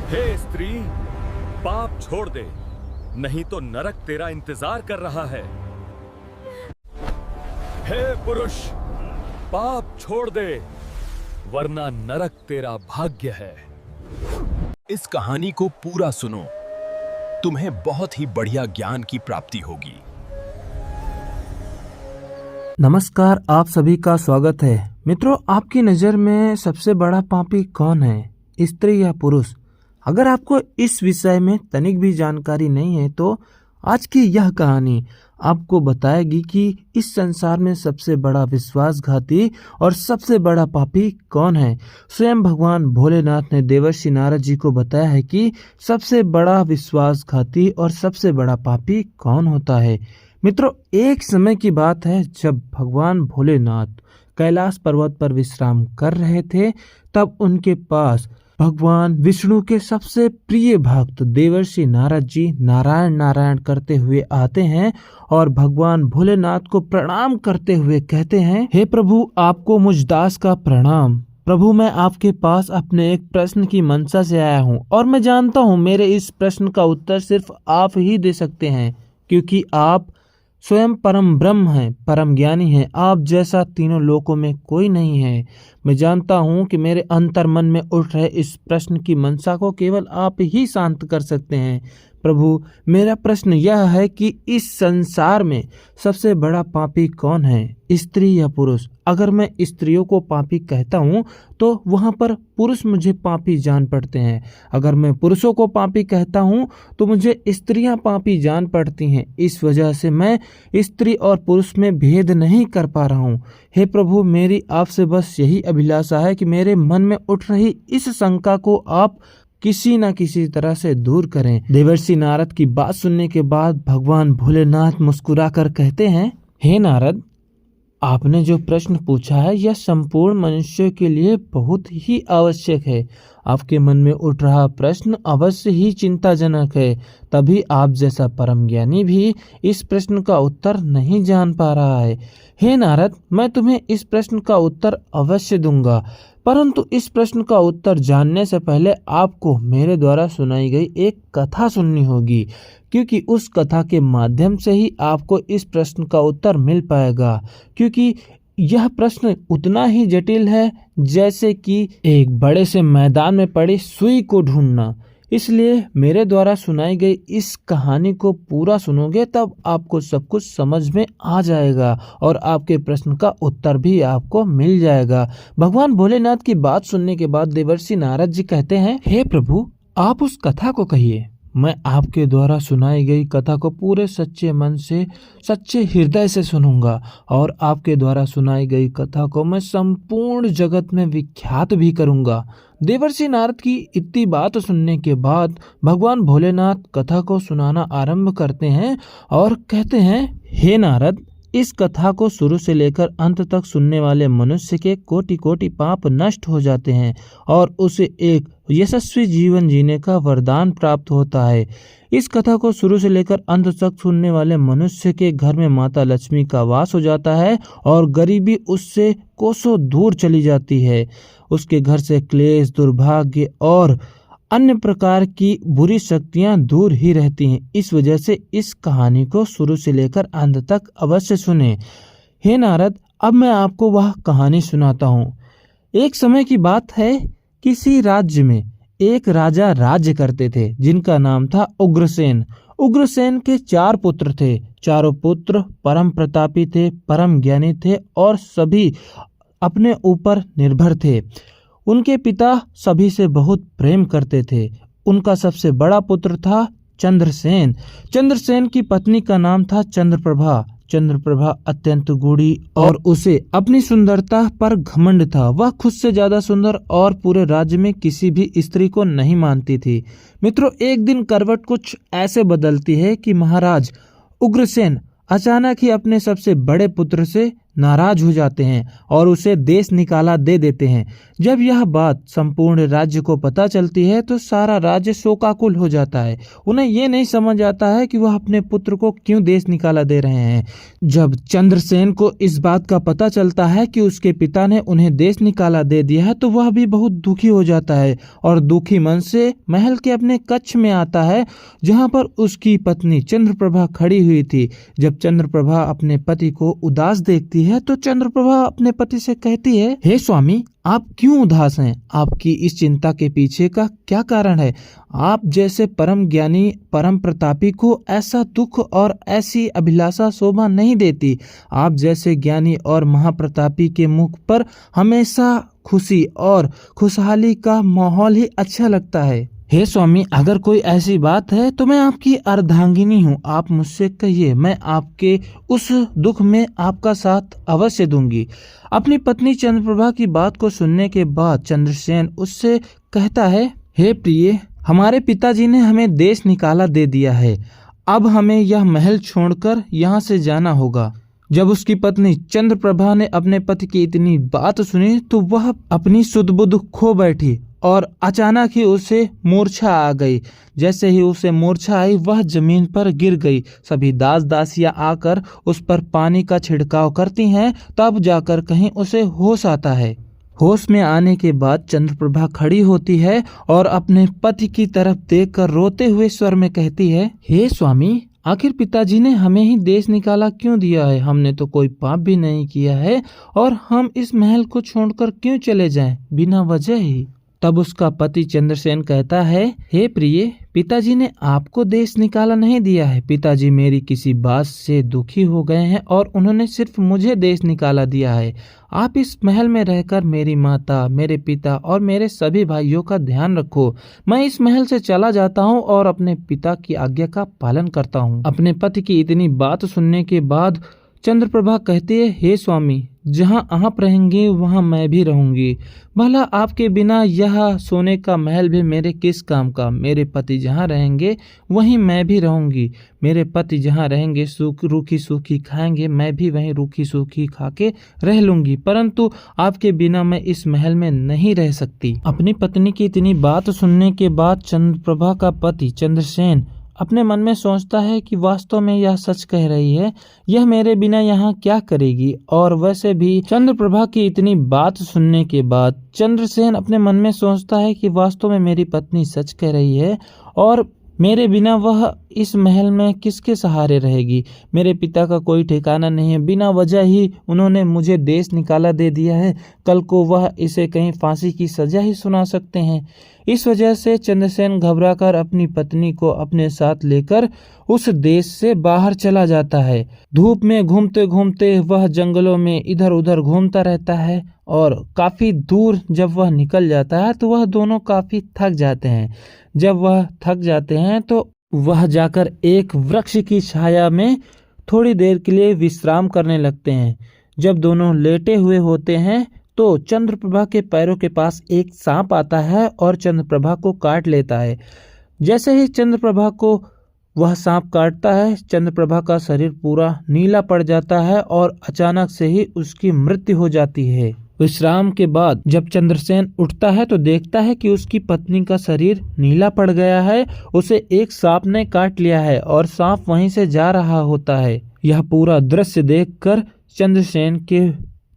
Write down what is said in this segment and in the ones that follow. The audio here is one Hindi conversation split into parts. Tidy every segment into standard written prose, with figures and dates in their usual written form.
हे स्त्री, पाप छोड़ दे, नहीं तो नरक तेरा इंतजार कर रहा है। हे पुरुष, पाप छोड़ दे, वरना नरक तेरा भाग्य है। इस कहानी को पूरा सुनो, तुम्हें बहुत ही बढ़िया ज्ञान की प्राप्ति होगी। नमस्कार, आप सभी का स्वागत है। मित्रों, आपकी नज़र में सबसे बड़ा पापी कौन है, स्त्री या पुरुष? अगर आपको इस विषय में तनिक भी जानकारी नहीं है तो आज की यह कहानी आपको बताएगी कि इस संसार में सबसे बड़ा विश्वासघाती और सबसे बड़ा पापी कौन है। स्वयं भगवान भोलेनाथ ने देवर्षि नारद जी को बताया है कि सबसे बड़ा विश्वासघाती और सबसे बड़ा पापी कौन होता है। मित्रों, एक समय की बात है जब भगवान भोलेनाथ कैलाश पर्वत पर विश्राम कर रहे थे, तब उनके पास भगवान विष्णु के सबसे प्रिय भक्त देवर्षि नारद जी नारायण नारायण करते हुए आते हैं और भगवान भोलेनाथ को प्रणाम करते हुए कहते हैं, हे प्रभु, आपको मुझ दास का प्रणाम। प्रभु, मैं आपके पास अपने एक प्रश्न की मंशा से आया हूँ और मैं जानता हूँ मेरे इस प्रश्न का उत्तर सिर्फ आप ही दे सकते हैं, क्योंकि आप स्वयं परम ब्रह्म हैं, परम ज्ञानी हैं। आप जैसा तीनों लोकों में कोई नहीं है। मैं जानता हूँ कि मेरे अंतर मन में उठ रहे इस प्रश्न की मंशा को केवल आप ही शांत कर सकते हैं। प्रभु, मेरा प्रश्न यह है कि इस संसार में सबसे बड़ा पापी कौन है, स्त्री या पुरुष? अगर मैं स्त्रियों को पापी कहता हूँ तो वहाँ पर पुरुष मुझे पापी जान पड़ते हैं। अगर मैं पुरुषों को पापी कहता हूँ तो मुझे स्त्रियाँ पापी जान पड़ती हैं। इस वजह से मैं स्त्री और पुरुष में भेद नहीं कर पा रहा हूँ। हे प्रभु, मेरी आपसे बस यही अभिलाषा है कि मेरे मन में उठ रही इस शंका को आप किसी न किसी तरह से दूर करें। देवर्षि नारद की बात सुनने के बाद भगवान भोलेनाथ मुस्कुराकर कहते हैं, हे नारद, आपने जो प्रश्न पूछा है यह संपूर्ण मनुष्य के लिए बहुत ही आवश्यक है। आपके मन में उठ रहा प्रश्न अवश्य ही चिंताजनक है, तभी आप जैसा परम ज्ञानी भी इस प्रश्न का उत्तर नहीं जान पा रहा है। हे नारद, मैं तुम्हें इस प्रश्न का उत्तर अवश्य दूंगा, परंतु इस प्रश्न का उत्तर जानने से पहले आपको मेरे द्वारा सुनाई गई एक कथा सुननी होगी, क्योंकि उस कथा के माध्यम से ही आपको इस प्रश्न का उत्तर मिल पाएगा। क्योंकि यह प्रश्न उतना ही जटिल है जैसे कि एक बड़े से मैदान में पड़ी सुई को ढूंढना। इसलिए मेरे द्वारा सुनाई गई इस कहानी को पूरा सुनोगे तब आपको सब कुछ समझ में आ जाएगा और आपके प्रश्न का उत्तर भी आपको मिल जाएगा। भगवान भोलेनाथ की बात सुनने के बाद देवर्षि नारद जी कहते हैं, हे प्रभु, आप उस कथा को कहिए। मैं आपके द्वारा सुनाई गई कथा को पूरे सच्चे मन से, सच्चे हृदय से सुनूंगा और आपके द्वारा सुनाई गई कथा को मैं संपूर्ण जगत में विख्यात भी करूंगा। देवर्षि नारद की इतनी बात सुनने के बाद भगवान भोलेनाथ कथा को सुनाना आरंभ करते हैं और कहते हैं, हे नारद, इस कथा को शुरू से लेकर अंत तक सुनने वाले मनुष्य के कोटि कोटि पाप नष्ट हो जाते हैं और उसे एक यशस्वी जीवन जीने का वरदान प्राप्त होता है। इस कथा को शुरू से लेकर अंत तक सुनने वाले मनुष्य के घर में माता लक्ष्मी का वास हो जाता है और गरीबी उससे कोसों दूर चली जाती है। उसके घर से क्लेश, दुर्भाग्य और अन्य प्रकार की बुरी शक्तियां दूर ही रहती हैं। इस वजह से इस कहानी को शुरू से लेकर अंत तक अवश्य सुने। हे नारद, अब मैं आपको वह कहानी सुनाता हूँ। एक समय की बात है, किसी राज्य में एक राजा राज्य करते थे जिनका नाम था उग्रसेन। उग्रसेन के 4 पुत्र थे। चारों पुत्र परम प्रतापी थे, परम ज्ञानी थे और सभी अपने ऊपर निर्भर थे। उनके पिता सभी से बहुत प्रेम करते थे। उनका सबसे बड़ा पुत्र था चंद्रसेन। चंद्रसेन की पत्नी का नाम था चंद्रप्रभा। चंद्रप्रभा अत्यंत गूढ़ी और उसे अपनी सुंदरता पर घमंड था। वह खुद से ज्यादा सुंदर और पूरे राज्य में किसी भी स्त्री को नहीं मानती थी। मित्रों, एक दिन करवट कुछ ऐसे बदलती है कि महाराज उग्रसेन अचानक ही अपने सबसे बड़े पुत्र से नाराज हो जाते हैं और उसे देश निकाला दे देते हैं। जब यह बात संपूर्ण राज्य को पता चलती है तो सारा राज्य शोकाकुल हो जाता है। उन्हें ये नहीं समझ आता है कि वह अपने पुत्र को क्यों देश निकाला दे रहे हैं। जब चंद्रसेन को इस बात का पता चलता है कि उसके पिता ने उन्हें देश निकाला दे दिया है तो वह भी बहुत दुखी हो जाता है और दुखी मन से महल के अपने कक्ष में आता है, जहाँ पर उसकी पत्नी चंद्रप्रभा खड़ी हुई थी। जब चंद्रप्रभा अपने पति को उदास देखती है तो चंद्रप्रभा अपने पति से कहती है, हे स्वामी, आप क्यों उदास हैं? आपकी इस चिंता के पीछे का क्या कारण है? आप जैसे परम ज्ञानी परम प्रतापी को ऐसा दुख और ऐसी अभिलाषा शोभा नहीं देती। आप जैसे ज्ञानी और महाप्रतापी के मुख पर हमेशा खुशी और खुशहाली का माहौल ही अच्छा लगता है। हे स्वामी, अगर कोई ऐसी बात है तो मैं आपकी अर्धांगिनी हूँ। आप मुझसे कहिए, मैं आपके उस दुख में आपका साथ अवश्य दूंगी। अपनी पत्नी चंद्रप्रभा की बात को सुनने के बाद चंद्रसेन उससे कहता है, हे प्रिय, हमारे पिताजी ने हमें देश निकाला दे दिया है। अब हमें यह महल छोड़कर यहाँ से जाना होगा। जब उसकी पत्नी चंद्रप्रभा ने अपने पति की इतनी बात सुनी तो वह अपनी सुध बुध खो बैठी और अचानक ही उसे मूर्छा आ गई। जैसे ही उसे मूर्छा आई वह जमीन पर गिर गई। सभी दास दासियां आकर उस पर पानी का छिड़काव करती हैं, तब जाकर कहीं उसे होश आता है। होश में आने के बाद चंद्रप्रभा खड़ी होती है और अपने पति की तरफ देखकर रोते हुए स्वर में कहती है, हे स्वामी, आखिर पिताजी ने हमें ही देश निकाला क्यों दिया है? हमने तो कोई पाप भी नहीं किया है और हम इस महल को छोड़कर क्यों चले जाएं बिना वजह ही? तब उसका पति चंद्रसेन कहता है, हे प्रिय, पिताजी ने आपको देश निकाला नहीं दिया है। पिताजी मेरी किसी बात से दुखी हो गए हैं और उन्होंने सिर्फ मुझे देश निकाला दिया है। आप इस महल में रहकर मेरी माता, मेरे पिता और मेरे सभी भाइयों का ध्यान रखो। मैं इस महल से चला जाता हूँ और अपने पिता की आज्ञा का पालन करता हूँ। अपने पति की इतनी बात सुनने के बाद चंद्रप्रभा कहती है, हे स्वामी, जहाँ आप रहेंगे वहाँ मैं भी रहूंगी। भला आपके बिना यह सोने का महल भी मेरे किस काम का? मेरे पति जहाँ रहेंगे वहीं मैं भी रहूंगी। मेरे पति जहाँ रहेंगे रूखी सूखी खाएंगे, मैं भी वहीं रूखी सूखी खा के रह लूंगी, परंतु आपके बिना मैं इस महल में नहीं रह सकती। अपनी पत्नी की इतनी बात सुनने के बाद चंद्रप्रभा का पति चंद्रसेन अपने मन में सोचता है कि वास्तव में यह सच कह रही है, यह मेरे बिना यहाँ क्या करेगी। और वैसे भी चंद्रप्रभा की इतनी बात सुनने के बाद चंद्रसेन अपने मन में सोचता है कि वास्तव में मेरी पत्नी सच कह रही है और मेरे बिना वह इस महल में किसके सहारे रहेगी। मेरे पिता का कोई ठिकाना नहीं है, बिना वजह ही उन्होंने मुझे देश निकाला दे दिया है। कल को वह इसे कहीं फांसी की सजा ही सुना सकते हैं। इस वजह से चंद्रसेन घबराकर अपनी पत्नी को अपने साथ लेकर उस देश से बाहर चला जाता है। धूप में घूमते घूमते वह जंगलों में इधर उधर घूमता रहता है और काफी दूर जब वह निकल जाता है तो वह दोनों काफी थक जाते हैं। जब वह थक जाते हैं तो वह जाकर एक वृक्ष की छाया में थोड़ी देर के लिए विश्राम करने लगते हैं। जब दोनों लेटे हुए होते हैं तो चंद्रप्रभा के पैरों के पास एक सांप आता है और चंद्रप्रभा को काट लेता है। जैसे ही चंद्रप्रभा को वह सांप काटता है, चंद्रप्रभा का शरीर पूरा नीला पड़ जाता है और अचानक से ही उसकी मृत्यु हो जाती है। विश्राम के बाद जब चंद्रसेन उठता है तो देखता है कि उसकी पत्नी का शरीर नीला पड़ गया है। उसे एक सांप ने काट लिया है और सांप वहीं से जा रहा होता है। यह पूरा दृश्य देखकर चंद्रसेन के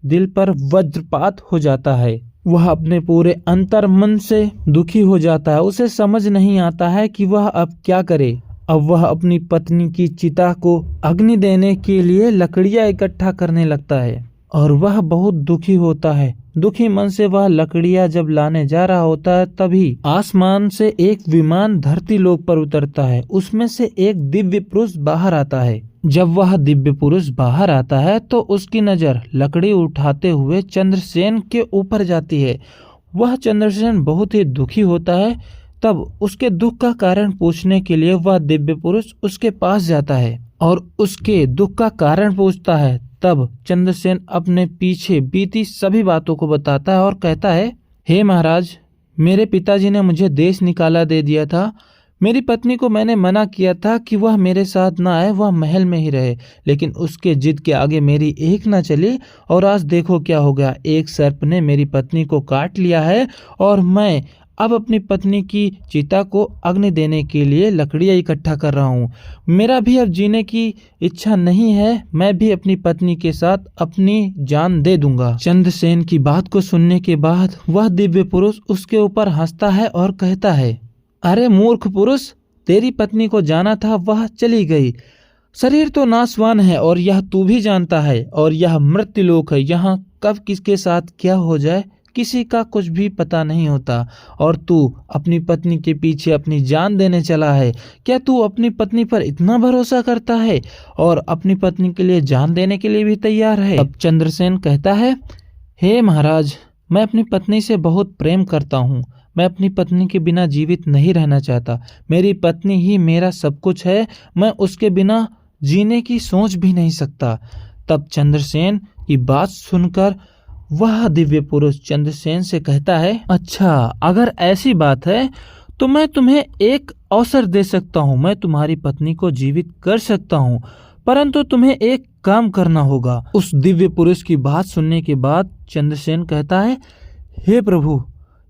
दिल पर वज्रपात हो जाता है। वह अपने पूरे अंतर मन से दुखी हो जाता है। उसे समझ नहीं आता है कि वह अब क्या करे। अब वह अपनी पत्नी की चिता को अग्नि देने के लिए लकड़ियां इकट्ठा करने लगता है और वह बहुत दुखी होता है। दुखी मन से वह लकड़ियां जब लाने जा रहा होता है तभी आसमान से एक विमान धरती लोक पर उतरता है। उसमें से एक दिव्य पुरुष बाहर आता है। जब वह दिव्य पुरुष बाहर आता है तो उसकी नजर लकड़ी उठाते हुए चंद्रसेन के ऊपर जाती है। वह चंद्रसेन बहुत ही दुखी होता है। तब उसके दुख का कारण पूछने के लिए वह दिव्य पुरुष उसके पास जाता है और उसके दुख का कारण पूछता है। तब चंद्रसेन अपने पीछे बीती सभी बातों को बताता है और कहता है, हे महाराज, मेरे पिताजी ने मुझे देश निकाला दे दिया था। मेरी पत्नी को मैंने मना किया था कि वह मेरे साथ ना आए, वह महल में ही रहे, लेकिन उसके जिद के आगे मेरी एक ना चली और आज देखो क्या हो गया। एक सर्प ने मेरी पत्नी को काट लिया है और मैं अब अपनी पत्नी की चिता को अग्नि देने के लिए लकड़ियाँ इकट्ठा कर रहा हूँ। मेरा भी अब जीने की इच्छा नहीं है, मैं भी अपनी पत्नी के साथ अपनी जान दे दूंगा। चंद्रसेन की बात को सुनने के बाद वह दिव्य पुरुष उसके ऊपर हंसता है और कहता है, अरे मूर्ख पुरुष, तेरी पत्नी को जाना था, वह चली गई। शरीर तो नाशवान है और यह तू भी जानता है, और यह मृत्युलोक है। यहाँ कब किसके साथ क्या हो जाए किसी का कुछ भी पता नहीं होता। और तू अपनी पत्नी के पीछे अपनी जान देने चला है। क्या तू अपनी पत्नी पर इतना भरोसा करता है और अपनी पत्नी के लिए जान देने के लिए भी तैयार है? अब चंद्रसेन कहता है, हे महाराज, मैं अपनी पत्नी से बहुत प्रेम करता हूँ। मैं अपनी पत्नी के बिना जीवित नहीं रहना चाहता। मेरी पत्नी ही मेरा सब कुछ है। मैं उसके बिना जीने की सोच भी नहीं सकता। तब चंद्रसेन की बात सुनकर वह दिव्य पुरुष चंद्रसेन से कहता है, अच्छा, अगर ऐसी बात है तो मैं तुम्हें एक अवसर दे सकता हूँ। मैं तुम्हारी पत्नी को जीवित कर सकता हूँ, परंतु तुम्हें एक काम करना होगा। उस दिव्य पुरुष की बात सुनने के बाद चंद्रसेन कहता है, हे प्रभु,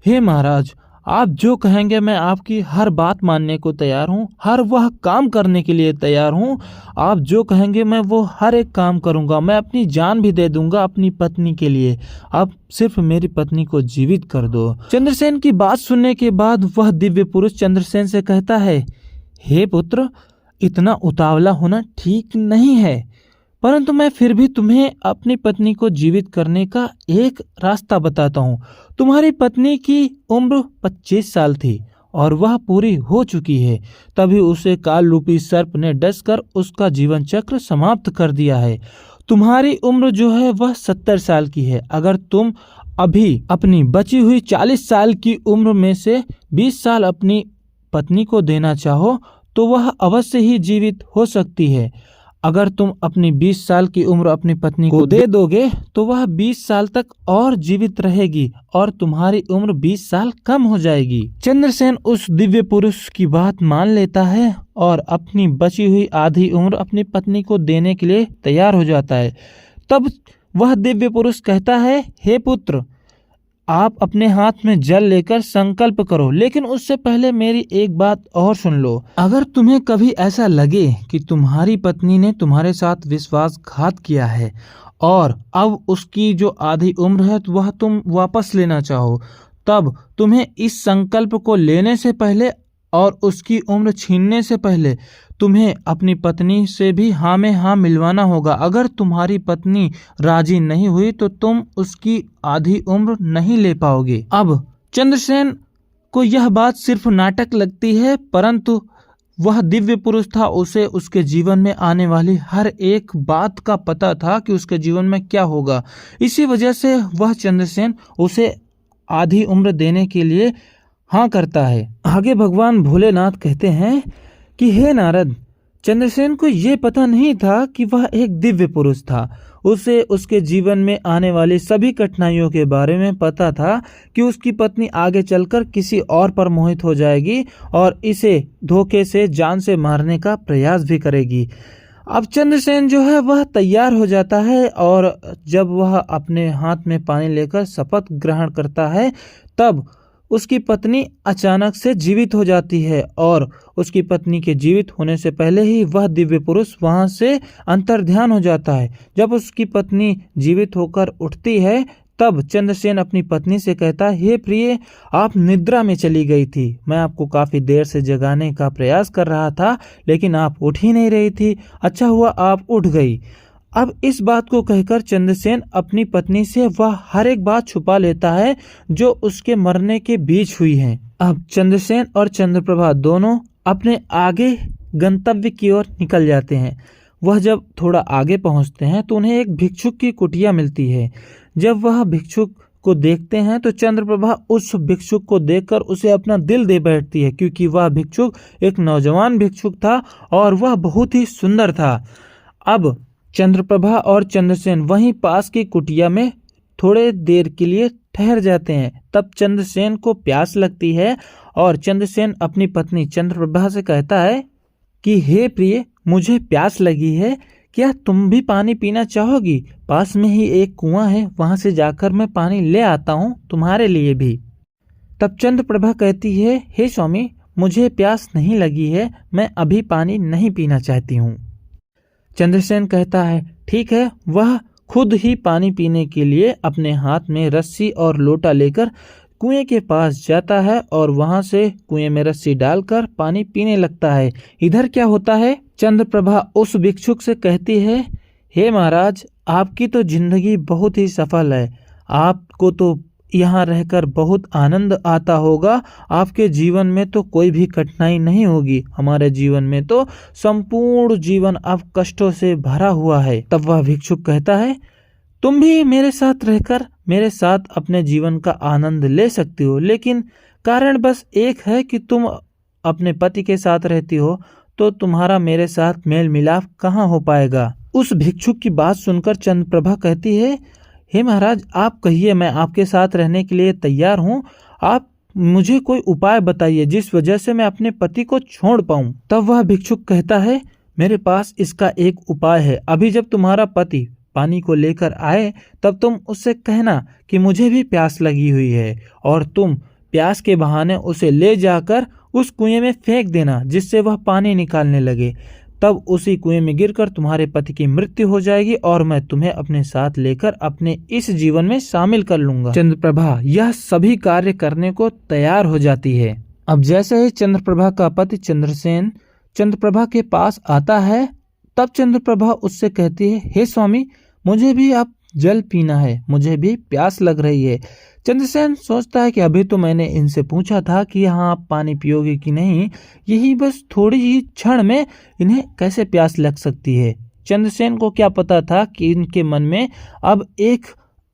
हे महाराज, आप जो कहेंगे मैं आपकी हर बात मानने को तैयार हूँ, हर वह काम करने के लिए तैयार हूँ। आप जो कहेंगे मैं वो हर एक काम करूँगा। मैं अपनी जान भी दे दूंगा अपनी पत्नी के लिए। आप सिर्फ मेरी पत्नी को जीवित कर दो। चंद्रसेन की बात सुनने के बाद वह दिव्य पुरुष चंद्रसेन से कहता है, हे पुत्र, इतना उतावला होना ठीक नहीं है, परंतु मैं फिर भी तुम्हें अपनी पत्नी को जीवित करने का एक रास्ता बताता हूँ। तुम्हारी पत्नी की उम्र 25 साल थी और वह पूरी हो चुकी है। तभी उसे काल रूपी सर्प ने डसकर उसका जीवन चक्र समाप्त कर दिया है। तुम्हारी उम्र जो है वह 70 साल की है। अगर तुम अभी अपनी बची हुई 40 साल की उम्र में से 20 साल अपनी पत्नी को देना चाहो तो वह अवश्य ही जीवित हो सकती है। अगर तुम अपनी 20 साल की उम्र अपनी पत्नी को दे दोगे तो वह 20 साल तक और जीवित रहेगी और तुम्हारी उम्र 20 साल कम हो जाएगी। चंद्रसेन उस दिव्य पुरुष की बात मान लेता है और अपनी बची हुई आधी उम्र अपनी पत्नी को देने के लिए तैयार हो जाता है। तब वह दिव्य पुरुष कहता है, हे पुत्र, आप अपने हाथ में जल लेकर संकल्प करो, लेकिन उससे पहले मेरी एक बात और सुन लो। अगर तुम्हें कभी ऐसा लगे कि तुम्हारी पत्नी ने तुम्हारे साथ विश्वासघात किया है और अब उसकी जो आधी उम्र है वह तुम वापस लेना चाहो, तब तुम्हें इस संकल्प को लेने से पहले और उसकी उम्र छीनने से पहले तुम्हें अपनी पत्नी से भी हाँ में हाँ मिलवाना होगा। अगर तुम्हारी पत्नी राजी नहीं हुई तो तुम उसकी आधी उम्र नहीं ले पाओगे। अब चंद्रसेन को यह बात सिर्फ नाटक लगती है, परंतु वह दिव्य पुरुष था, उसे उसके जीवन में आने वाली हर एक बात का पता था कि उसके जीवन में क्या होगा। इसी वजह से वह चंद्रसेन उसे आधी उम्र देने के लिए हाँ करता है। आगे भगवान भोलेनाथ कहते हैं कि हे नारद, चंद्रसेन को ये पता नहीं था कि वह एक दिव्य पुरुष था। उसे उसके जीवन में आने वाली सभी कठिनाइयों के बारे में पता था कि उसकी पत्नी आगे चलकर किसी और पर मोहित हो जाएगी और इसे धोखे से जान से मारने का प्रयास भी करेगी। अब चंद्रसेन जो है वह तैयार हो जाता है और जब वह अपने हाथ में पानी लेकर शपथ ग्रहण करता है तब उसकी पत्नी अचानक से जीवित हो जाती है और उसकी पत्नी के जीवित होने से पहले ही वह दिव्य पुरुष वहां से अंतर्ध्यान हो जाता है। जब उसकी पत्नी जीवित होकर उठती है तब चंद्रसेन अपनी पत्नी से कहता है, हे प्रिय, आप निद्रा में चली गई थी। मैं आपको काफी देर से जगाने का प्रयास कर रहा था लेकिन आप उठ ही नहीं रही थी। अच्छा हुआ आप उठ गई। अब इस बात को कहकर चंद्रसेन अपनी पत्नी से वह हर एक बात छुपा लेता है जो उसके मरने के बीच हुई है। अब चंद्रसेन और चंद्रप्रभा दोनों अपने आगे गंतव्य की ओर निकल जाते हैं। वह जब थोड़ा आगे पहुंचते हैं तो उन्हें एक भिक्षुक की कुटिया मिलती है। जब वह भिक्षुक को देखते हैं तो चंद्रप्रभा उस भिक्षुक को देखकर उसे अपना दिल दे बैठती है, क्योंकि वह भिक्षुक एक नौजवान भिक्षुक था और वह बहुत ही सुंदर था। अब चंद्रप्रभा और चंद्रसेन वहीं पास की कुटिया में थोड़े देर के लिए ठहर जाते हैं। तब चंद्रसेन को प्यास लगती है और चंद्रसेन अपनी पत्नी चंद्रप्रभा से कहता है कि हे प्रिय, मुझे प्यास लगी है, क्या तुम भी पानी पीना चाहोगी? पास में ही एक कुआं है, वहां से जाकर मैं पानी ले आता हूँ तुम्हारे लिए भी। तब चंद्रप्रभा कहती है, हे स्वामी, मुझे प्यास नहीं लगी है, मैं अभी पानी नहीं पीना चाहती हूँ। चंद्रसेन कहता है, ठीक है। वह खुद ही पानी पीने के लिए अपने हाथ में रस्सी और लोटा लेकर कुएं के पास जाता है और वहां से कुएं में रस्सी डालकर पानी पीने लगता है। इधर क्या होता है, चंद्रप्रभा उस भिक्षुक से कहती है, हे महाराज, आपकी तो जिंदगी बहुत ही सफल है, आपको तो यहाँ रहकर बहुत आनंद आता होगा, आपके जीवन में तो कोई भी कठिनाई नहीं होगी, हमारे जीवन में तो संपूर्ण जीवन अब कष्टों से भरा हुआ है। तब वह भिक्षुक कहता है, तुम भी मेरे साथ रहकर मेरे साथ अपने जीवन का आनंद ले सकती हो, लेकिन कारण बस एक है कि तुम अपने पति के साथ रहती हो, तो तुम्हारा मेरे साथ मेल मिलाप कहाँ हो पाएगा। उस भिक्षुक की बात सुनकर चंद्रप्रभा कहती है, हे महाराज, आप कहिए, मैं आपके साथ रहने के लिए तैयार हूँ, आप मुझे कोई उपाय बताइए जिस वजह से मैं अपने पति को छोड़ पाऊँ। तब वह भिक्षुक कहता है, मेरे पास इसका एक उपाय है। अभी जब तुम्हारा पति पानी को लेकर आए तब तुम उससे कहना कि मुझे भी प्यास लगी हुई है, और तुम प्यास के बहाने उसे ले जाकर उस कुएं में फेंक देना जिससे वह पानी निकालने लगे। तब उसी कुएं में गिरकर तुम्हारे पति की मृत्यु हो जाएगी और मैं तुम्हें अपने साथ लेकर अपने इस जीवन में शामिल कर लूंगा। चंद्रप्रभा यह सभी कार्य करने को तैयार हो जाती है। अब जैसे ही चंद्रप्रभा का पति चंद्रसेन चंद्रप्रभा के पास आता है, तब चंद्रप्रभा उससे कहती है, हे स्वामी, मुझे भी अब जल पीना है, मुझे भी प्यास लग रही है। चंद्रसेन सोचता है कि अभी तो मैंने इनसे पूछा था कि हाँ आप पानी पियोगे कि नहीं, यही बस थोड़ी ही क्षण में इन्हें कैसे प्यास लग सकती है। चंद्रसेन को क्या पता था कि इनके मन में अब एक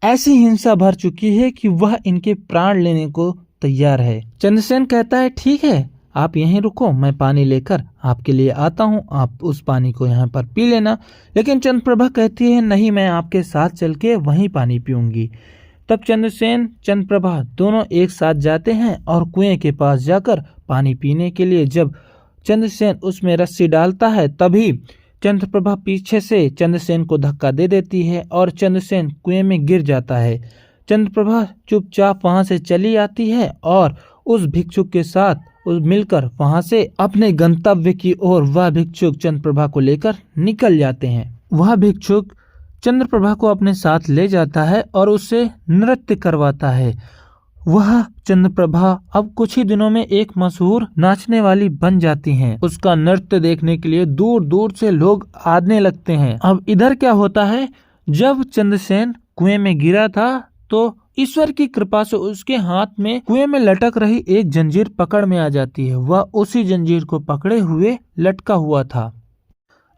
ऐसी हिंसा भर चुकी है कि वह इनके प्राण लेने को तैयार है। चंद्रसेन कहता है, ठीक है, आप यहीं रुको, मैं पानी लेकर आपके लिए आता हूँ, आप उस पानी को यहाँ पर पी लेना। लेकिन चंद्रप्रभा कहती है, नहीं, मैं आपके साथ चल के वहीं पानी पीऊंगी। तब चंद्रसेन चंद्रप्रभा दोनों एक साथ जाते हैं और कुएं के पास जाकर पानी पीने के लिए जब चंद्रसेन उसमें रस्सी डालता है, तभी चंद्रप्रभा पीछे से चंद्रसेन को धक्का दे देती है और चंद्रसेन कुएं में गिर जाता है। चंद्रप्रभा चुपचाप वहां से चली आती है और उस भिक्षुक के साथ मिलकर वहां से अपने गंतव्य की ओर वह भिक्षुक चंद्रप्रभा को लेकर निकल जाते हैं। वह भिक्षुक चंद्रप्रभा को अपने साथ ले जाता है और उससे नृत्य करवाता है। वह चंद्रप्रभा अब कुछ ही दिनों में एक मशहूर नाचने वाली बन जाती हैं। उसका नृत्य देखने के लिए दूर दूर से लोग आने लगते हैं। अब इधर क्या होता है, जब चंद्रसेन कुएं में गिरा था तो ईश्वर की कृपा से उसके हाथ में कुएं में लटक रही एक जंजीर पकड़ में आ जाती है। वह उसी जंजीर को पकड़े हुए लटका हुआ था।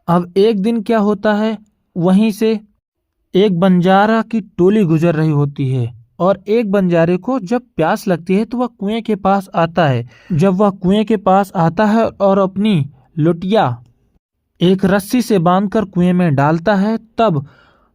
अब एक दिन क्या होता है, वहीं से एक बंजारा की टोली गुजर रही होती है और एक बंजारे को जब प्यास लगती है तो वह कुएं के पास आता है। जब वह कुएं के पास आता है और अपनी लुटिया एक रस्सी से बांधकर कुएं में डालता है, तब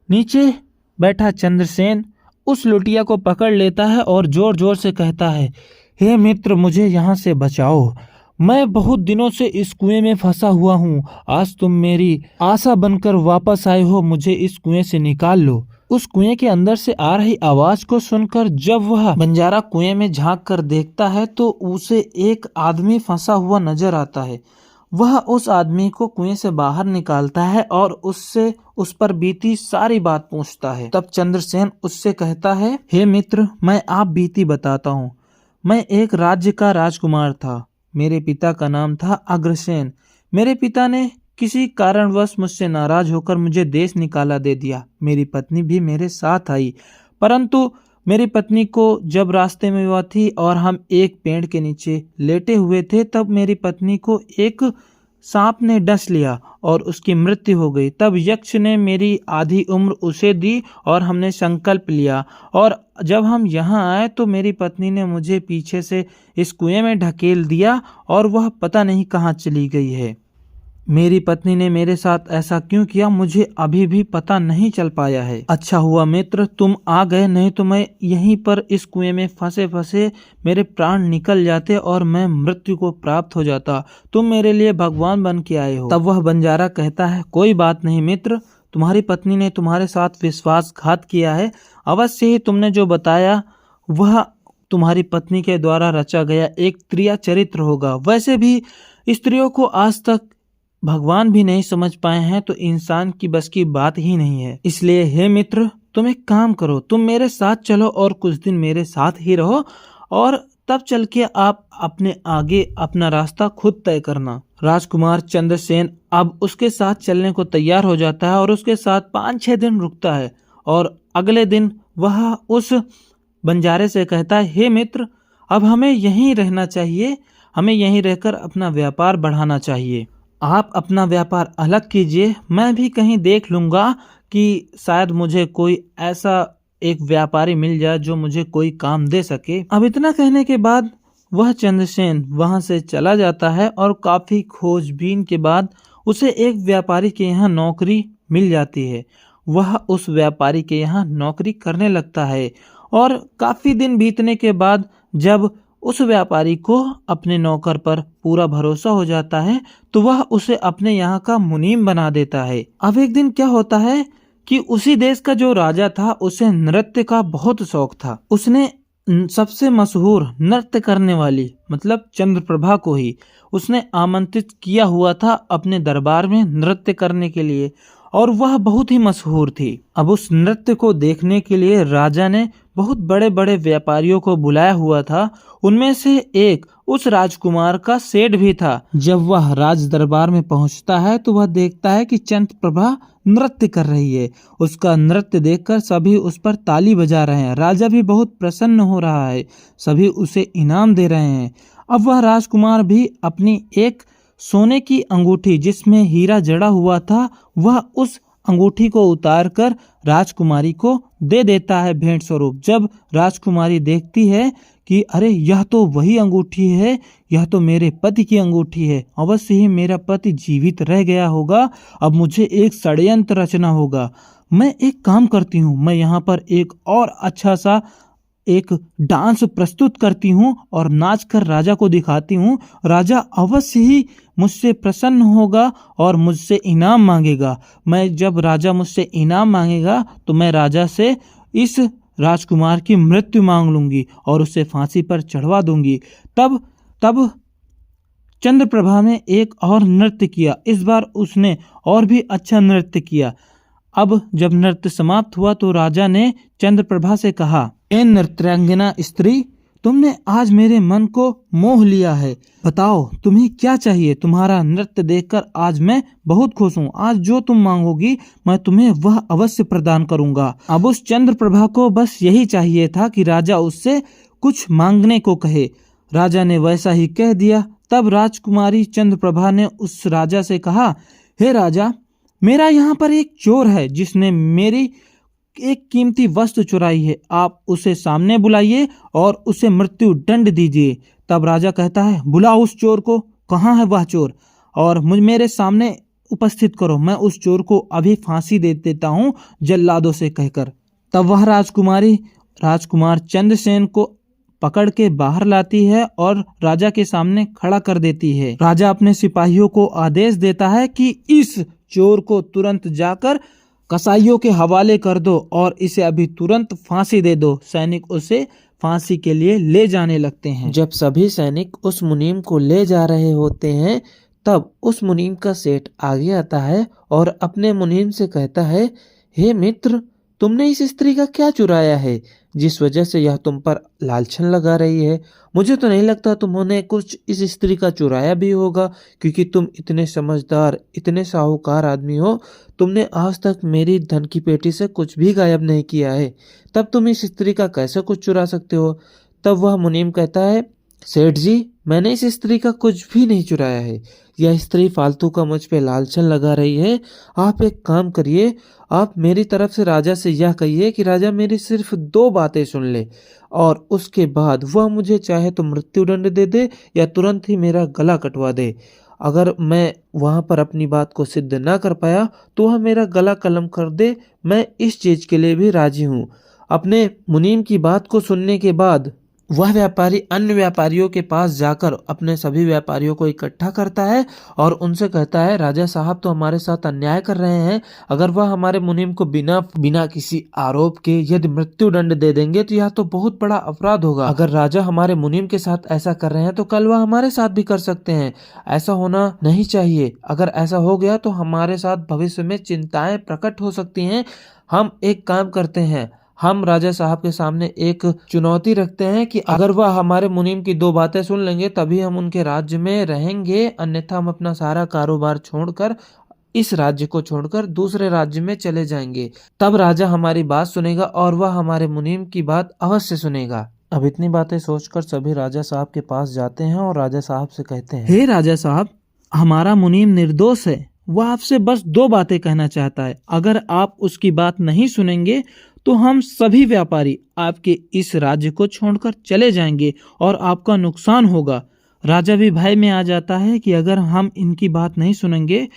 नीचे बैठा चंद्रसेन उस लुटिया को पकड़ लेता है और जोर जोर से कहता है, हे मित्र, मुझे यहाँ से बचाओ, मैं बहुत दिनों से इस कुएं में फंसा हुआ हूँ, आज तुम मेरी आशा बनकर वापस आए हो, मुझे इस कुएं से निकाल लो। उस कुएं के अंदर से आ रही आवाज को सुनकर जब वह बंजारा कुएं में झांक कर देखता है तो उसे एक आदमी फंसा हुआ नजर आता है। वह उस आदमी को कुएं से बाहर निकालता है और उससे उस पर बीती सारी बात पूछता है। तब चंद्रसेन उससे कहता है, हे मित्र, मैं आप बीती बताता हूँ। मैं एक राज्य का राजकुमार था। मेरे पिता का नाम था अग्रसेन। मेरे पिता ने किसी कारणवश मुझसे नाराज होकर मुझे देश निकाला दे दिया। मेरी पत्नी भी मेरे साथ आई, परंतु मेरी पत्नी को जब रास्ते में वह थी और हम एक पेड़ के नीचे लेटे हुए थे, तब मेरी पत्नी को एक सांप ने डस लिया और उसकी मृत्यु हो गई। तब यक्ष ने मेरी आधी उम्र उसे दी और हमने संकल्प लिया, और जब हम यहाँ आए तो मेरी पत्नी ने मुझे पीछे से इस कुएं में ढकेल दिया और वह पता नहीं कहाँ चली गई है। मेरी पत्नी ने मेरे साथ ऐसा क्यों किया मुझे अभी भी पता नहीं चल पाया है। अच्छा हुआ मित्र तुम आ गए, नहीं तो मैं यहीं पर इस कुएं में फंसे फंसे मेरे प्राण निकल जाते और मैं मृत्यु को प्राप्त हो जाता। तुम मेरे लिए भगवान बन के आए हो। तब वह बंजारा कहता है, कोई बात नहीं मित्र, तुम्हारी पत्नी ने तुम्हारे साथ विश्वासघात किया है। अवश्य ही तुमने जो बताया वह तुम्हारी पत्नी के द्वारा रचा गया एक त्रिया चरित्र होगा। वैसे भी स्त्रियों को आज तक भगवान भी नहीं समझ पाए हैं, तो इंसान की बस की बात ही नहीं है। इसलिए हे मित्र, तुम एक काम करो, तुम मेरे साथ चलो और कुछ दिन मेरे साथ ही रहो, और तब चल के आप अपने आगे अपना रास्ता खुद तय करना। राजकुमार चंद्रसेन अब उसके साथ चलने को तैयार हो जाता है और उसके साथ 5-6 दिन रुकता है, और अगले दिन वह उस बंजारे से कहता है, हे मित्र, अब हमें यहीं रहना चाहिए, हमें यहीं रहकर अपना व्यापार बढ़ाना चाहिए। आप अपना व्यापार अलग कीजिए, मैं भी कहीं देख लूँगा कि शायद मुझे कोई ऐसा एक व्यापारी मिल जाए जो मुझे कोई काम दे सके। अब इतना कहने के बाद वह चंद्रसेन वहां से चला जाता है और काफ़ी खोजबीन के बाद उसे एक व्यापारी के यहाँ नौकरी मिल जाती है। वह उस व्यापारी के यहाँ नौकरी करने लगता है, और काफ़ी दिन बीतने के बाद जब उस व्यापारी को अपने नौकर पर पूरा भरोसा हो जाता है तो वह उसे अपने यहाँ का मुनीम बना देता है। अब एक दिन क्या होता है कि उसी देश का जो राजा था उसे नृत्य का बहुत शौक था। उसने सबसे मशहूर नृत्य करने वाली मतलब चंद्रप्रभा को ही उसने आमंत्रित किया हुआ था अपने दरबार में नृत्य करने के लिए, और वह बहुत ही मशहूर थी। अब उस नृत्य को देखने के लिए राजा ने बहुत बड़े बड़े व्यापारियों को बुलाया हुआ था। उनमें से एक उस राजकुमार का सेठ भी था। जब वह राज दरबार में पहुंचता है तो वह देखता है कि चंद्रप्रभा नृत्य कर रही है। उसका नृत्य देखकर सभी उस पर ताली बजा रहे हैं। राजा भी बहुत प्रसन्न हो रहा है, सभी उसे इनाम दे रहे हैं। अब वह राजकुमार भी अपनी एक सोने की अंगूठी जिसमें हीरा जड़ा हुआ था, वह उस अंगूठी को उतारकर राजकुमारी को दे देता है भेंट स्वरूप। जब राजकुमारी देखती है कि अरे यह तो वही अंगूठी है, यह तो मेरे पति की अंगूठी है, अवश्य ही मेरा पति जीवित रह गया होगा, अब मुझे एक षड्यंत्र रचना होगा। मैं एक काम करती हूँ, मैं यहाँ पर एक और अच्छा सा एक डांस प्रस्तुत करती हूँ और नाच कर राजा को दिखाती हूँ। राजा अवश्य ही मुझसे प्रसन्न होगा और मुझसे इनाम मांगेगा। मैं जब राजा मुझसे इनाम मांगेगा तो मैं राजा से इस राजकुमार की मृत्यु मांग लूंगी और उसे फांसी पर चढ़वा दूंगी। तब चंद्रप्रभा ने एक और नृत्य किया। इस बार उसने और भी अच्छा नृत्य किया। अब जब नृत्य समाप्त हुआ तो राजा ने चंद्रप्रभा से कहा, ए नृत्यांगना स्त्री, तुमने आज मेरे मन को मोह लिया है। बताओ तुम्हें क्या चाहिए। तुम्हारा नृत्य देखकर आज मैं बहुत खुश हूँ। आज जो तुम मांगोगी मैं तुम्हें वह अवश्य प्रदान करूंगा। अब उस चंद्रप्रभा को बस यही चाहिए था कि राजा उससे कुछ मांगने को कहे। राजा ने वैसा ही कह दिया। तब राजकुमारी चंद्रप्रभा ने उस राजा से कहा, हे राजा, मेरा यहाँ पर एक चोर है जिसने मेरी एक कीमती वस्तु चुराई है। आप उसे सामने बुलाइए और उसे मृत्यु दंड दीजिए। तब राजा कहता है, बुलाओ उस चोर को। कहाँ है वह चोर? और मेरे सामने उपस्थित करो। मैं उस चोर को अभी फांसी दे देता हूँ जल्लादों से कहकर। तब वह राजकुमार चंद्रसेन को पकड़ के बाहर लाती है और राजा के सामने खड़ा कर देती है। राजा अपने सिपाहियों को आदेश देता है कि इस चोर को तुरंत जाकर कसाईयों के हवाले कर दो और इसे अभी तुरंत फांसी दे दो। सैनिक उसे फांसी के लिए ले जाने लगते हैं। जब सभी सैनिक उस मुनीम को ले जा रहे होते हैं तब उस मुनीम का सेठ आगे आता है और अपने मुनीम से कहता है, हे मित्र, तुमने इस स्त्री का क्या चुराया है जिस वजह से यह तुम पर लालछन लगा रही है? मुझे तो नहीं लगता तुमने कुछ इस स्त्री का चुराया भी होगा, क्योंकि तुम इतने समझदार, इतने साहूकार आदमी हो। तुमने आज तक मेरी धन की पेटी से कुछ भी गायब नहीं किया है, तब तुम इस स्त्री का कैसे कुछ चुरा सकते हो? तब वह मुनीम कहता है, सेठ जी, मैंने इस स्त्री का कुछ भी नहीं चुराया है। यह स्त्री फालतू का मुझ पे लालचन लगा रही है। आप एक काम करिए, आप मेरी तरफ से राजा से यह कहिए कि राजा मेरी सिर्फ 2 बातें सुन ले और उसके बाद वह मुझे चाहे तो मृत्यु दंड दे दे या तुरंत ही मेरा गला कटवा दे। अगर मैं वहाँ पर अपनी बात को सिद्ध न कर पाया तो वह मेरा गला कलम कर दे, मैं इस चीज़ के लिए भी राजी हूँ। अपने मुनीम की बात को सुनने के बाद वह व्यापारी अन्य व्यापारियों के पास जाकर अपने सभी व्यापारियों को इकट्ठा करता है और उनसे कहता है, राजा साहब तो हमारे साथ अन्याय कर रहे हैं। अगर वह हमारे मुनीम को बिना किसी आरोप के यदि मृत्यु दंड दे देंगे तो यह तो बहुत बड़ा अपराध होगा। अगर राजा हमारे मुनीम के साथ ऐसा कर रहे हैं तो कल वह हमारे साथ भी कर सकते हैं। ऐसा होना नहीं चाहिए। अगर ऐसा हो गया तो हमारे साथ भविष्य में चिंताएं प्रकट हो सकती हैं। हम एक काम करते हैं, हम राजा साहब के सामने एक चुनौती रखते हैं कि अगर वह हमारे मुनीम की 2 बातें सुन लेंगे तभी हम उनके राज्य में रहेंगे, अन्यथा हम अपना सारा कारोबार छोड़कर, इस राज्य को छोड़कर दूसरे राज्य में चले जाएंगे। तब राजा हमारी बात सुनेगा और वह हमारे मुनीम की बात अवश्य सुनेगा। अब इतनी बातें सोचकर सभी राजा साहब के पास जाते हैं और राजा साहब से कहते हैं, हे राजा साहब, हमारा मुनीम निर्दोष है। वह आपसे बस 2 बातें कहना चाहता है। अगर आप उसकी बात नहीं सुनेंगे तो हम सभी व्यापारी आपके इस राज्य को छोड़कर चले जाएंगे और आपका नुकसान होगा। राजा भी भय में आ जाता है कि अगर हम इनकी बात नहीं सुनेंगे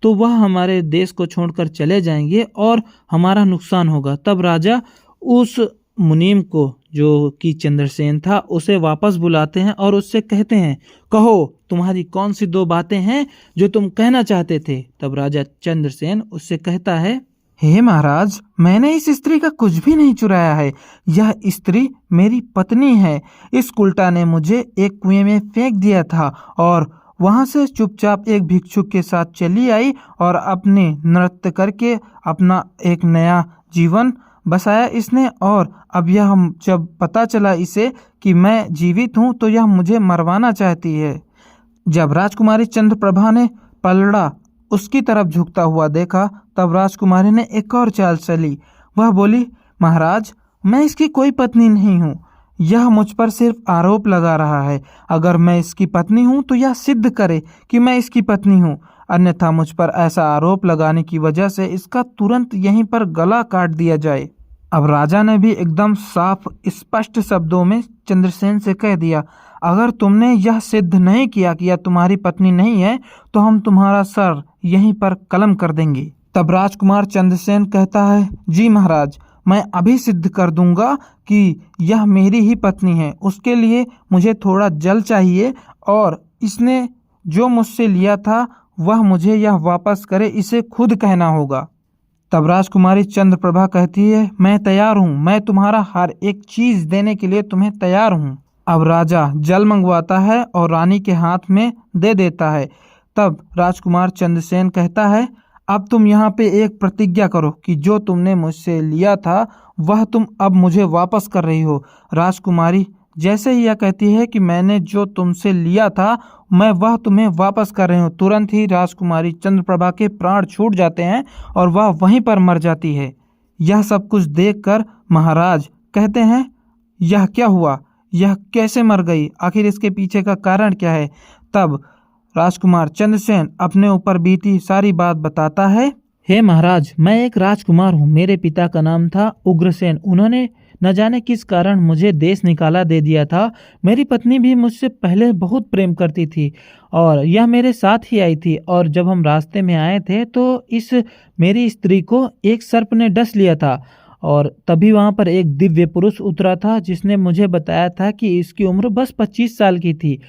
तो वह हमारे देश को छोड़कर चले जाएंगे और हमारा नुकसान होगा। तब राजा उस मुनीम को, जो कि चंद्रसेन था, उसे वापस बुलाते हैं और उससे कहते हैं, कहो तुम्हारी कौन सी 2 बातें हैं जो तुम कहना चाहते थे। तब राजा चंद्रसेन उससे कहता है, हे महाराज, मैंने इस स्त्री का कुछ भी नहीं चुराया है। यह स्त्री मेरी पत्नी है। इस उल्टा ने मुझे एक कुएं में फेंक दिया था और वहां से चुपचाप एक भिक्षुक के साथ चली आई और अपने नृत्य करके अपना एक नया जीवन बसाया इसने। और अब यह जब पता चला इसे कि मैं जीवित हूँ तो यह मुझे मरवाना चाहती है। जब राजकुमारी चंद्रप्रभा ने पलड़ा उसकी तरफ झुकता हुआ देखा तब राजकुमारी ने एक और चाल चली। वह बोली, महाराज, मैं इसकी कोई पत्नी नहीं हूँ। यह मुझ पर सिर्फ आरोप लगा रहा है। अगर मैं इसकी पत्नी हूँ तो यह सिद्ध करे कि मैं इसकी पत्नी हूँ, अन्यथा मुझ पर ऐसा आरोप लगाने की वजह से इसका तुरंत यहीं पर गला काट दिया जाए। अब राजा ने भी एकदम साफ स्पष्ट शब्दों में चंद्रसेन से कह दिया, अगर तुमने यह सिद्ध नहीं किया कि यह तुम्हारी पत्नी नहीं है तो हम तुम्हारा सर यहीं पर कलम कर देंगे। तब राजकुमार चंद्रसेन कहता है, जी महाराज, मैं अभी सिद्ध कर दूंगा कि यह मेरी ही पत्नी है। उसके लिए मुझे थोड़ा जल चाहिए और इसने जो मुझसे लिया था वह मुझे यह वापस करे, इसे खुद कहना होगा। तब राजकुमारी चंद्रप्रभा कहती है, मैं तैयार हूँ, मैं तुम्हारा हर एक चीज देने के लिए तुम्हें तैयार हूँ। अब राजा जल मंगवाता है और रानी के हाथ में दे देता है। तब राजकुमार चंद्रसेन कहता है, अब तुम यहाँ पे एक प्रतिज्ञा करो कि जो तुमने मुझसे लिया था वह तुम अब मुझे वापस कर रही हो। राजकुमारी जैसे ही यह कहती है कि मैंने जो तुमसे लिया था मैं वह तुम्हें वापस कर रही हूँ, तुरंत ही राजकुमारी चंद्रप्रभा के प्राण छूट जाते हैं और वह वहीं पर मर जाती है। यह सब कुछ देखकर महाराज कहते हैं, यह क्या हुआ, यह कैसे मर गई, आखिर इसके पीछे का कारण क्या है। तब राजकुमार चंद्रसेन अपने ऊपर बीती सारी बात बताता है। हे महाराज, मैं एक राजकुमार हूँ। मेरे पिता का नाम था उग्रसेन। उन्होंने न जाने किस कारण मुझे देश निकाला दे दिया था। मेरी पत्नी भी मुझसे पहले बहुत प्रेम करती थी और यह मेरे साथ ही आई थी। और जब हम रास्ते में आए थे तो इस मेरी स्त्री को एक सर्प ने डस लिया था और तभी वहाँ पर एक दिव्य पुरुष उतरा था जिसने मुझे बताया था कि इसकी उम्र बस 25 साल की थी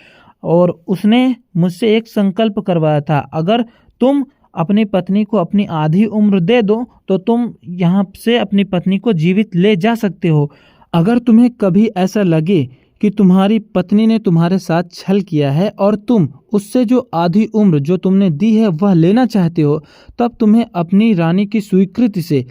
और उसने मुझसे एक संकल्प करवाया था, अगर तुम अपनी पत्नी को अपनी आधी उम्र दे दो तो तुम यहाँ से अपनी पत्नी को जीवित ले जा सकते हो। अगर तुम्हें कभी ऐसा लगे कि तुम्हारी पत्नी ने तुम्हारे साथ छल किया है और तुम उससे जो आधी उम्र जो तुमने दी है वह लेना चाहते हो, तब तुम्हें अपनी रानी की स्वीकृति से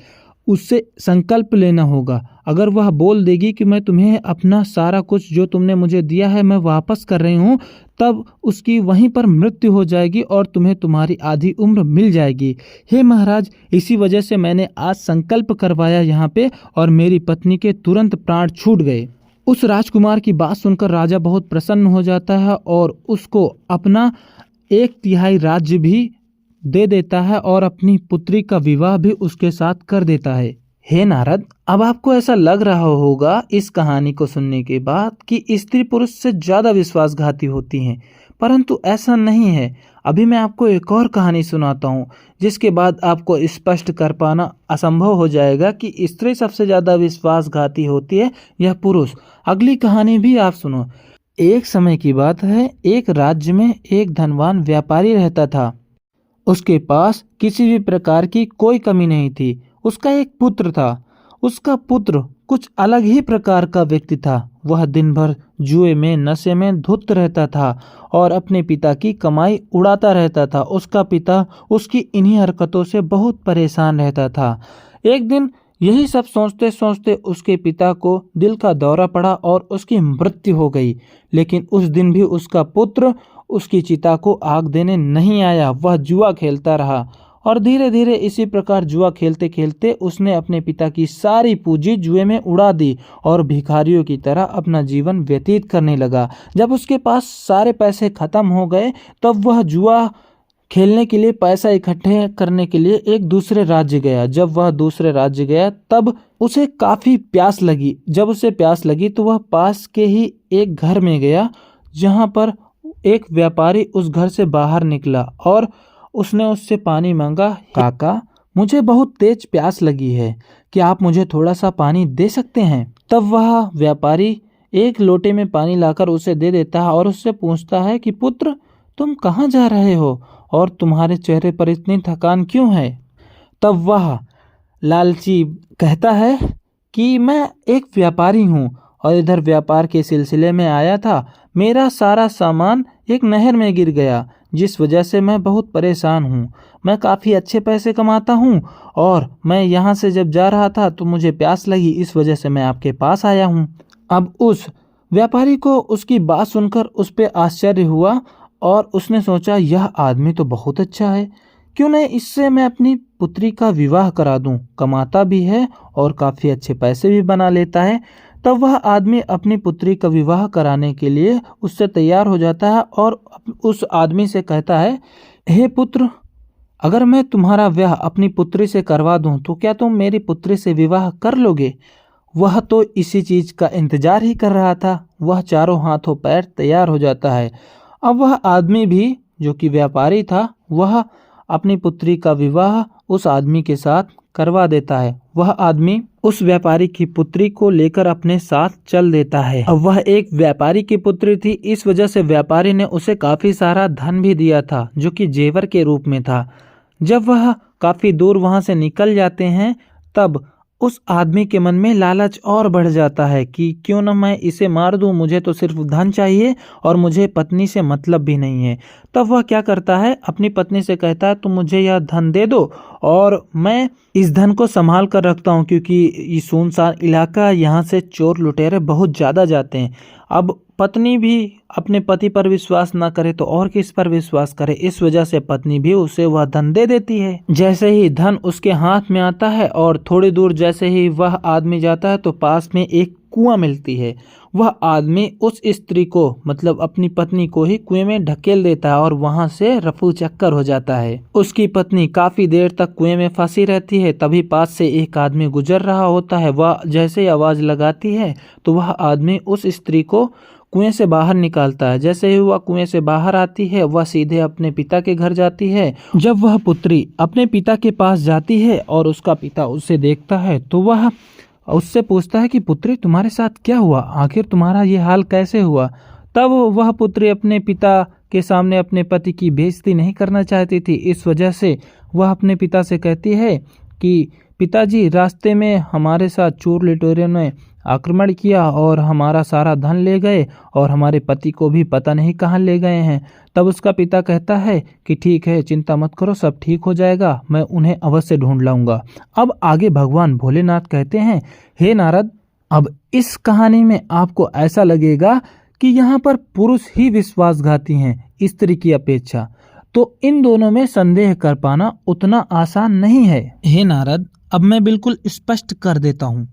उससे संकल्प लेना होगा। अगर वह बोल देगी कि मैं तुम्हें अपना सारा कुछ जो तुमने मुझे दिया है मैं वापस कर रही हूँ, तब उसकी वहीं पर मृत्यु हो जाएगी और तुम्हें तुम्हारी आधी उम्र मिल जाएगी। हे महाराज, इसी वजह से मैंने आज संकल्प करवाया यहाँ पे और मेरी पत्नी के तुरंत प्राण छूट गए। उस राजकुमार की बात सुनकर राजा बहुत प्रसन्न हो जाता है और उसको अपना 1/3 राज्य भी दे देता है और अपनी पुत्री का विवाह भी उसके साथ कर देता है। हे नारद, अब आपको ऐसा लग रहा होगा इस कहानी को सुनने के बाद कि स्त्री पुरुष से ज्यादा विश्वासघाती होती हैं, परंतु ऐसा नहीं है। अभी मैं आपको एक और कहानी सुनाता हूँ, जिसके बाद आपको स्पष्ट कर पाना असंभव हो जाएगा कि स्त्री सबसे ज़्यादा विश्वासघाती होती है या पुरुष। अगली कहानी भी आप सुनो। एक समय की बात है, एक राज्य में एक धनवान व्यापारी रहता था। उसके पास किसी भी प्रकार की कोई कमी नहीं थी। उसका एक पुत्र था। उसका पुत्र कुछ अलग ही प्रकार का व्यक्ति था। वह दिन भर जुए में, नशे में धुत रहता था और अपने पिता की कमाई उड़ाता रहता था। उसका पिता उसकी इन्हीं हरकतों से बहुत परेशान रहता था। एक दिन यही सब सोचते सोचते उसके पिता को दिल का दौरा पड़ा और उसकी मृत्यु हो गई। लेकिन उस दिन भी उसका पुत्र उसकी चिता को आग देने नहीं आया। वह जुआ खेलता रहा और धीरे धीरे इसी प्रकार जुआ खेलते खेलते उसने अपने पिता की सारी पूंजी जुए में उड़ा दी और भिखारियों की तरह अपना जीवन व्यतीत करने लगा। जब उसके पास सारे पैसे खत्म हो गए तब वह जुआ खेलने के लिए पैसा इकट्ठे करने के लिए एक दूसरे राज्य गया। जब वह दूसरे राज्य गया तब उसे काफी प्यास लगी। जब उसे प्यास लगी तो वह पास के ही एक घर में गया, जहां पर एक व्यापारी उस घर से बाहर निकला और उसने उससे पानी मांगा। काका, मुझे बहुत तेज प्यास लगी है, क्या आप मुझे थोड़ा सा पानी दे सकते हैं? तब वह व्यापारी एक लोटे में पानी लाकर उसे दे देता है और उससे पूछता है कि पुत्र, तुम कहाँ जा रहे हो और तुम्हारे चेहरे पर इतनी थकान क्यों है? तब वह लालची कहता है कि मैं एक व्यापारी हूँ और इधर व्यापार के सिलसिले में आया था। मेरा सारा सामान एक नहर में गिर गया, जिस वजह से मैं बहुत परेशान हूँ। मैं काफ़ी अच्छे पैसे कमाता हूँ और मैं यहाँ से जब जा रहा था तो मुझे प्यास लगी, इस वजह से मैं आपके पास आया हूँ। अब उस व्यापारी को उसकी बात सुनकर उस पर आश्चर्य हुआ और उसने सोचा, यह आदमी तो बहुत अच्छा है, क्यों नहीं इससे मैं अपनी पुत्री का विवाह करा दूं। कमाता भी है और काफ़ी अच्छे पैसे भी बना लेता है। तब वह आदमी अपनी पुत्री का विवाह कराने के लिए उससे तैयार हो जाता है और उस आदमी से कहता है, हे पुत्र, अगर मैं तुम्हारा ब्याह अपनी पुत्री से करवा दूं तो क्या तुम मेरी पुत्री से विवाह कर लोगे? वह तो इसी चीज़ का इंतजार ही कर रहा था। वह चारों हाथों पैर तैयार हो जाता है। अब वह आदमी भी, जो कि व्यापारी था, वह अपनी पुत्री का विवाह उस आदमी के साथ करवा देता है। वह आदमी उस व्यापारी की पुत्री को लेकर अपने साथ चल देता है। अब वह एक व्यापारी की पुत्री थी, इस वजह से व्यापारी ने उसे काफी सारा धन भी दिया था, जो कि जेवर के रूप में था। जब वह काफी दूर वहां से निकल जाते हैं तब उस आदमी के मन में लालच और बढ़ जाता है कि क्यों न मैं इसे मार दूं, मुझे तो सिर्फ धन चाहिए और मुझे पत्नी से मतलब भी नहीं है। तब वह क्या करता है, अपनी पत्नी से कहता है, तुम मुझे यह धन दे दो और मैं इस धन को संभाल कर रखता हूं, क्योंकि ये सुनसान इलाका, यहाँ से चोर लुटेरे बहुत ज़्यादा जाते हैं। अब पत्नी भी अपने पति पर विश्वास ना करे तो और किस पर विश्वास करे, इस वजह से पत्नी भी उसे वह धन दे देती है। जैसे ही धन उसके हाथ में आता है और थोड़ी दूर जैसे ही वह आदमी जाता है तो पास में एक कुआं मिलती है। वह आदमी उस स्त्री को, मतलब अपनी पत्नी को ही कुएं में ढकेल देता है और वहां से रफू चक्कर हो जाता है। उसकी पत्नी काफी देर तक कुएं में फंसी रहती है। तभी पास से एक आदमी गुजर रहा होता है। वह जैसे ही आवाज लगाती है तो वह आदमी उस स्त्री को कुएं से बाहर निकालता है। जैसे ही वह कुएं से बाहर आती है वह सीधे अपने पिता के घर जाती है। जब वह पुत्री अपने पिता के पास जाती है और उसका पिता उसे देखता है तो वह उससे पूछता है कि पुत्री, तुम्हारे साथ क्या हुआ, आखिर तुम्हारा ये हाल कैसे हुआ? तब वह पुत्री अपने पिता के सामने अपने पति की बेइज्जती नहीं करना चाहती थी, इस वजह से वह अपने पिता से कहती है कि पिताजी, रास्ते में हमारे साथ चोर लुटेरों ने आक्रमण किया और हमारा सारा धन ले गए और हमारे पति को भी पता नहीं कहाँ ले गए हैं। तब उसका पिता कहता है कि ठीक है, चिंता मत करो, सब ठीक हो जाएगा, मैं उन्हें अवश्य ढूंढ लाऊंगा। अब आगे भगवान भोलेनाथ कहते हैं, हे नारद, अब इस कहानी में आपको ऐसा लगेगा कि यहाँ पर पुरुष ही विश्वासघाती हैं स्त्री की अपेक्षा, तो इन दोनों में संदेह कर पाना उतना आसान नहीं है। हे नारद, अब मैं बिल्कुल स्पष्ट कर देता हूँ।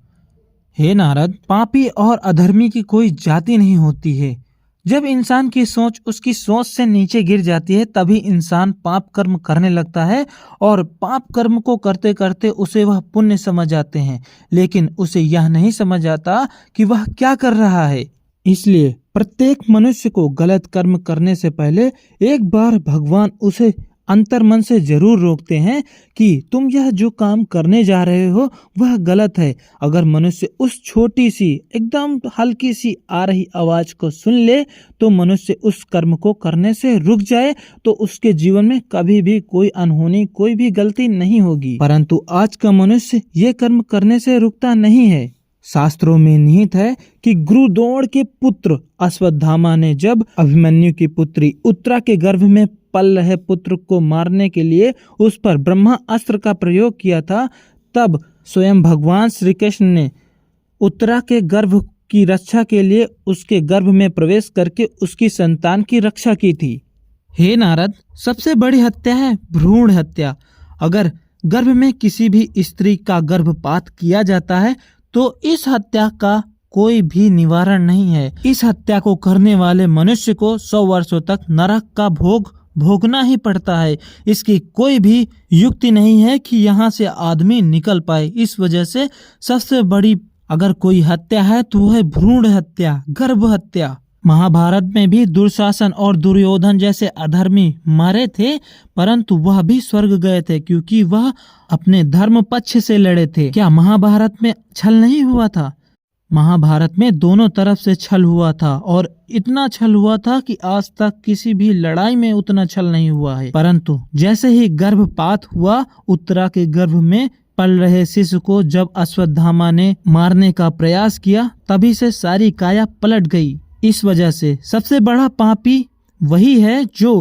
हे नारद, पापी और अधर्मी की कोई जाति नहीं होती है। जब इंसान की सोच उसकी सोच से नीचे गिर जाती है तभी इंसान पाप कर्म करने लगता है और पाप कर्म को करते करते उसे वह पुण्य समझ आते हैं, लेकिन उसे यह नहीं समझ आता कि वह क्या कर रहा है। इसलिए प्रत्येक मनुष्य को गलत कर्म करने से पहले एक बार भगवान उसे अंतर मन से जरूर रोकते हैं कि तुम यह जो काम करने जा रहे हो वह गलत है। अगर मनुष्य उस छोटी सी एकदम हल्की सी आ रही आवाज को सुन ले तो मनुष्य उस कर्म को करने से रुक जाए तो उसके जीवन में कभी भी कोई अनहोनी, कोई भी गलती नहीं होगी। परंतु आज का मनुष्य ये कर्म करने से रुकता नहीं है। शास्त्रों में निहित है कि गुरुद्रोण के पुत्र अश्वत्थामा ने जब अभिमन्यु की पुत्री उत्तरा के गर्भ में पल रहे पुत्र को मारने के लिए उस पर ब्रह्मा अस्त्र का प्रयोग किया था, तब स्वयं भगवान श्री कृष्ण ने उत्तरा के गर्भ की रक्षा के लिए उसके गर्भ में प्रवेश करके उसकी संतान की रक्षा की थी। हे नारद, सबसे बड़ी हत्या है भ्रूण हत्या। अगर गर्भ में किसी भी स्त्री का गर्भपात किया जाता है तो इस हत्या का कोई भी निवारण नहीं है। इस हत्या को करने वाले मनुष्य को 100 वर्षों तक नरक का भोग भोगना ही पड़ता है। इसकी कोई भी युक्ति नहीं है कि यहाँ से आदमी निकल पाए। इस वजह से सबसे बड़ी अगर कोई हत्या है तो वह है भ्रूण हत्या, गर्भ हत्या। महाभारत में भी दुशासन और दुर्योधन जैसे अधर्मी मारे थे, परंतु वह भी स्वर्ग गए थे क्योंकि वह अपने धर्म पक्ष से लड़े थे। क्या महाभारत में छल नहीं हुआ था? महाभारत में दोनों तरफ से छल हुआ था और इतना छल हुआ था कि आज तक किसी भी लड़ाई में उतना छल नहीं हुआ है। परंतु जैसे ही गर्भपात हुआ, उत्तरा के गर्भ में पल रहे शिशु को जब अश्वत्थामा ने मारने का प्रयास किया, तभी से सारी काया पलट गई। इस वजह से सबसे बड़ा पापी वही है जो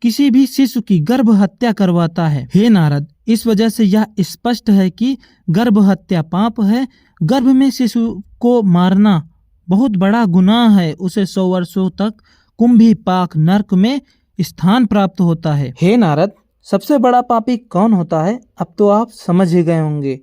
किसी भी शिशु की गर्भ हत्या करवाता है। हे नारद, इस वजह से यह स्पष्ट है कि गर्भ हत्या पाप है। गर्भ में शिशु को मारना बहुत बड़ा गुनाह है। उसे 100 वर्षों तक कुंभी पाक नरक में स्थान प्राप्त होता है। हे नारद, सबसे बड़ा पापी कौन होता है? अब तो आप समझ ही गए होंगे।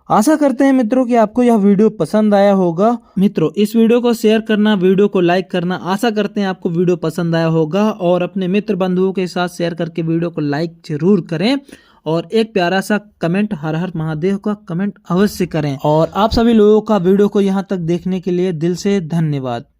आशा करते हैं मित्रों कि आपको यह वीडियो पसंद आया होगा। मित्रों, इस वीडियो को शेयर करना, वीडियो को लाइक करना। आशा करते हैं आपको वीडियो पसंद आया होगा और अपने मित्र बंधुओं के साथ शेयर करके वीडियो को लाइक जरूर करें और एक प्यारा सा कमेंट हर हर महादेव का कमेंट अवश्य करें। और आप सभी लोगों का वीडियो को यहाँ तक देखने के लिए दिल से धन्यवाद।